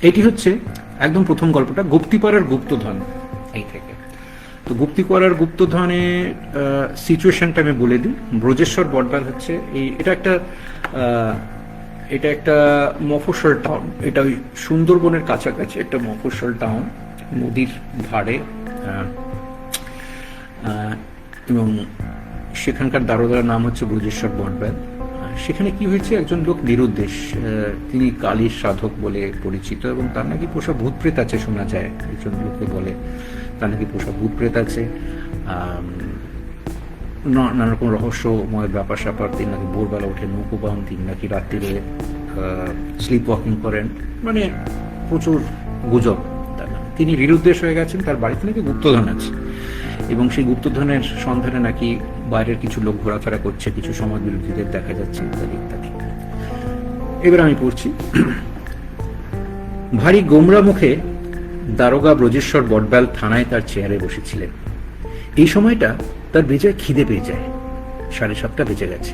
এটি হচ্ছে একদম প্রথম গল্পটা, গুপ্তিপাড়ার গুপ্তধন। এই থেকে তো গুপ্তিপাড়ার গুপ্তধনে সিচুয়েশনটা আমি বলে দিই। ব্রজেশ্বর বটবাল হচ্ছে এটা একটা মফস্বল টাউন। এটা ওই সুন্দরবনের কাছাকাছি একটা মফস্বল টাউন, নদীর ধারে। এবং সেখানকার দারোগার নাম হচ্ছে ব্রজেশ্বর বটবাল। সেখানে কি হয়েছে, একজন লোক নিরুদ্দেশ, তিনি কালীর সাধক বলে পরিচিত, এবং তার নাকি পোষা ভূত প্রেত আছে শোনা যায়। একজন লোকে বলে তার নাকি পোষা ভূত প্রেত আছে, নানা রকম রহস্যময় ব্যাপার স্যাপার। তিনি নাকি ভোরবেলা উঠে নৌকো পান, তিনি নাকি রাত্রিরে স্লিপ ওয়াকিং করেন, মানে প্রচুর গুজব তার নামে। তিনি নিরুদ্দেশ হয়ে গেছেন, তার বাড়িতে নাকি গুপ্তধন আছে, এবং সেই গুপ্তধনের সন্ধানে নাকি বাইরের কিছু লোক ঘোরাফেরা করছে, কিছু সমাজ বিরোধীদের দেখা যাচ্ছে, ইত্যাদি ইত্যাদি। এবার আমি পড়ছি। ভারী গোমরা মুখে দারোগা ব্রজেশ্বর বটবাল থানায় তার চেয়ারে বসেছিলেন। এই সময়টা তার বেজায় খিদে পেয়ে যায়। 7:30 বেজে গেছে।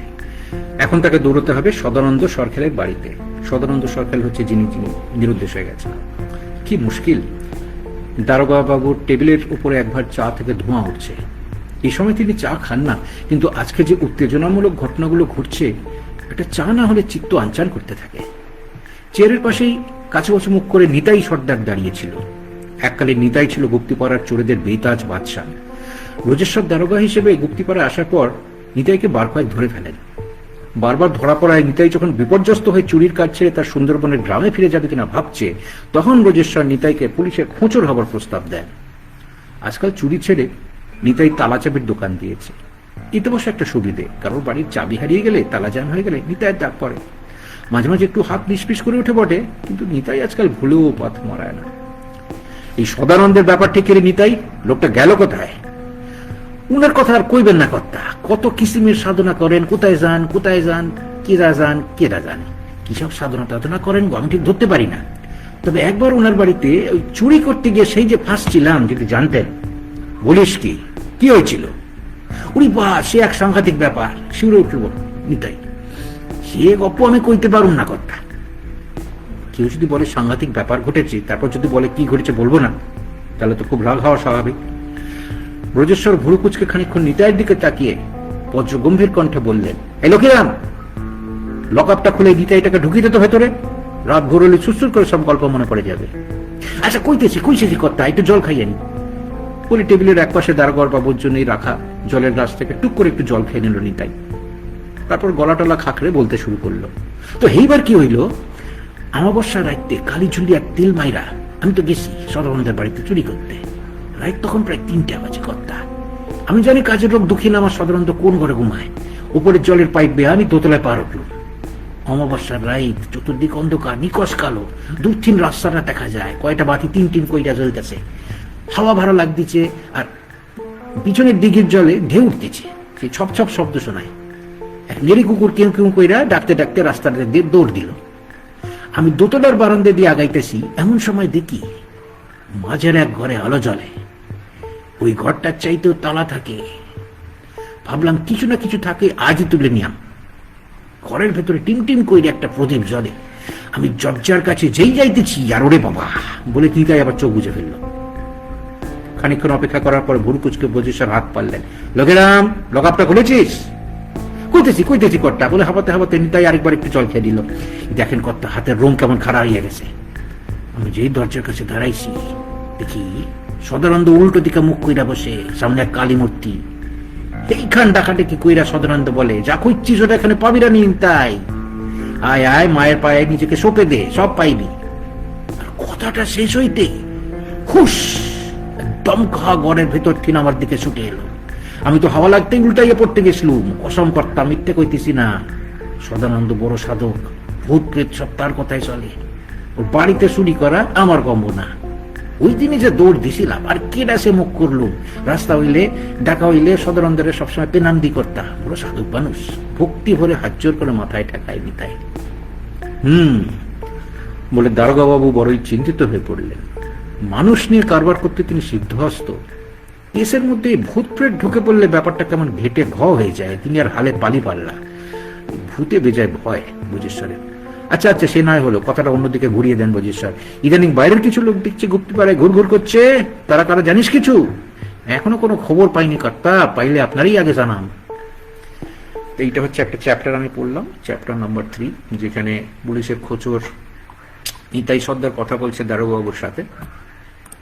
এখন তাকে দৌড়তে হবে সদানন্দ সরকারের বাড়িতে। সদানন্দ সরকার হচ্ছে যিনি নিরুদ্দেশ হয়ে গেছেন। কি মুশকিল, দারোগা বাবুর টেবিলের উপরে একবার চা থেকে ধোঁয়া উঠছে। এই সময় তিনি চা খান না, কিন্তু আজকে যে উত্তেজনামূলক ঘটনাগুলো ঘটছে, একটা চা না হলে চিত্ত আনচান করতে থাকে। চেয়ারের পাশেই কাছাকাছি মুখ করে নিতাই সর্দার দাঁড়িয়েছিল। এককালে নিতাই ছিল গুপ্তিপাড়ার চোরেদের বেতাজ বাদশা। ব্রজেশ্বর দারোগা হিসেবে গুপ্তিপাড়ায় আসার পর নিতাইকে বার কয়েক ধরে ফেলেন। বারবার ধরা পড়ায় নিতাই যখন বিপর্যস্ত হয়ে চুরির কাজ ছেড়ে তার সুন্দরবনের গ্রামে ফিরে যাবে কিনা ভাবছে, তখন ব্রজেশ্বর নিতাইকে পুলিশের খোঁচর হবার প্রস্তাব দেন। আজকাল চুরি ছেড়ে নিতাই তালা চাবির দোকান দিয়েছে। এতে বসে একটা সুবিধে, কারোর বাড়ির চাবি হারিয়ে গেলে, তালা জ্যাম হয়ে গেলে নিতাইয়ের ডাক পড়ে। মাঝে মাঝে একটু হাত নিষ্পিস করে উঠে বটে, কিন্তু নিতাই আজকাল ভুলেও পথ মরায় না। এই সদানন্দের ব্যাপারটি কেড়ে নিতাই, লোকটা গেল কোথায়? উনার কথা আর কইবেন না কর্তা। কত কিসিমের সাধনা করেন, কোথায় যান, কেরা যান, কি সব সাধনা টাধনা করেন আমি ঠিক ধরতে পারি না। তবে একবার ওনার বাড়িতে ওই চুরি করতে গিয়ে সেই যে ফাঁসছিলাম, যদি জানতেন। বলিস কি হয়েছিল? উনি বা সে এক সাংঘাতিক ব্যাপার, শিউরে উঠল নিতাই। সে গপ্প আমি কইতে পারুম না কর্তা। কেউ যদি বলে সাংঘাতিক ব্যাপার ঘটেছে, তারপর যদি বলে কি ঘটেছে বলবো না, তাহলে তো খুব রাগ হওয়া স্বাভাবিক। ব্রজেশ্বর ভুরুকুচকে খানিকক্ষণ নিতাইয়ের দিকে তাকিয়ে বজ্র গম্ভীর কণ্ঠে বললেন, এই লক্ষীরাম, লকআপটা খুলে নিতাইটাকে ঢুকিয়ে তো ভেতরে। রাত ভোর হলে সুসুর করে সব গল্প মনে পড়ে যাবে। আচ্ছা কইতেছি কর্তা, একটু জল খাইয়ে নি। বলে টেবিলের একপাশে দারোগার বাবুর জন্যই রাখা জলের গ্লাস থেকে টুক করে একটু জল খেয়ে নিল নিতাই। তারপর গলাটলা খাকড়ে বলতে শুরু করলো, তো এইবার কি হইল, আমাবস্যা রাইতে কালী ঝুলিয়া তেল মাইরা আমি তো গেছি সদানন্দের বাড়িতে চুরি করতে। রাত তখন প্রায় 3টা বাজে কর্তা। আমি জানি কাজের লোক দুঃখী না, আমার সাধারণত কোন ঘরে ঘুমায়। উপরের জলের পাইপ বেয়ে আমি দোতলায় পার উঠলাম। অমাবস্যার রাত, চতুর্দিক অন্ধকার, নিকশ কালো, দূরথিন রাস্তাটা দেখা যায়, কয়টা বাতি টিন কইরা জ্বলতেছে, হাওয়া ভাড়া লাগতেছে, আর পিছনের দিকের জলে ঢেউ উঠতেছে। সেই ছপ ছপ শব্দ শোনায়। এক নেড়ি কুকুর কেউ কইরা ডাকতে ডাকতে রাস্তাটা দিয়ে দৌড় দিল। আমি দোতলার বারান্দা দিয়ে আগাইতেছি, এমন সময় দেখি মাঝের এক ঘরে আলো জ্বলে। ওই ঘরটার চাইতেও তালা থাকে। ভাবলাম কিছু না কিছু থাকে, আজই তুলে নিয়াম। ঘরের ভেতরে টিম কইরে একটা প্রদীপ জ্বলে। আমি দরজার কাছে যেই যাইতেছি, আর ওরে বাবা বলে নিতাই আবার চোখ বুঝে ফেললো। খানিকক্ষণ অপেক্ষা করার পর ভুরুকুচকে ব্রজেশ্বর হাত পারলেন, লক্ষীরাম, লকআপটা খুলেছিস? কইতেছি কর্তা বলে হাঁপাতে নিতাই আরেকবার একটু জল খেয়ে দিল। দেখেন কর্তা, হাতের রং কেমন খারাপ হয়ে গেছে। আমি যেই দরজার কাছে দাঁড়াইছি, দেখি সদানন্দ উল্টো দিকে মুখ কইরা বসে, সামনে এক কালী মূর্তি। এইখান ডাকাটে কি কইরা সদানন্দ বলে, যা খুঁজছিস ওটা এখানে পাবি না নিতাই। আয় মায়ের পায়ে নিজেকে সঁপে দে, সব পাইবি। আর কথাটা শেষ হইতে হুস দমকা ঘরের ভেতর থেকে আমার দিকে ছুটে এলো। আমি তো হাওয়া লাগতেই উল্টাইয়া পড়তে গেছিলুম। কসম কর্তা, মিথ্যে কইতেছি না। সদানন্দ বড় সাধক, ভূত প্রেত সব তার কথাই চলে। ওর বাড়িতে চুরি করা আমার গম্ব না। ওই দিনে যে দৌড় দিছিলাম, আর কেডা সে মুখ করলুম। রাস্তা হইলে ডাকা হইলে সদানন্দের সবসময় পেনান্দি কর্তা, বড় সাধক মানুষ। ভক্তি ভরে হাত জোর করে মাথায় ঠেকায় নিতাই। বলে দারোগা বাবু বড়ই চিন্তিত হয়ে পড়লেন। মানুষ নিয়ে কারবার করতে তিনি সিদ্ধহস্ত। কেসের মধ্যে ভূত প্রেত ঢুকে পড়লে ব্যাপারটা কেমন ঘেটে ঘ হয়ে যায়। তিনি আর হালে পালি পারলা। ভূতে বেজায় ভয় ব্রজেশ্বরের। আচ্ছা আচ্ছা, সে নয় হলো, কথাটা অন্যদিকে ঘুরিয়ে দেন ব্রজেশ্বর। ইদানিং বাইরের কিছু লোক দেখছি গুপ্তিপাড়ায় ঘুরঘুর করছে, তারা কারা জানিস কিছু? এখনো কোনো খবর পাইনি কর্তা, পাইলে আপনারই আগে জানান। এইটা হচ্ছে একটা চ্যাপ্টার আমি পড়লাম, চ্যাপ্টার নাম্বার 3, যেখানে পুলিশের খোঁচর নিতাই সর্দার কথা বলছে দারোগাবুর সাথে।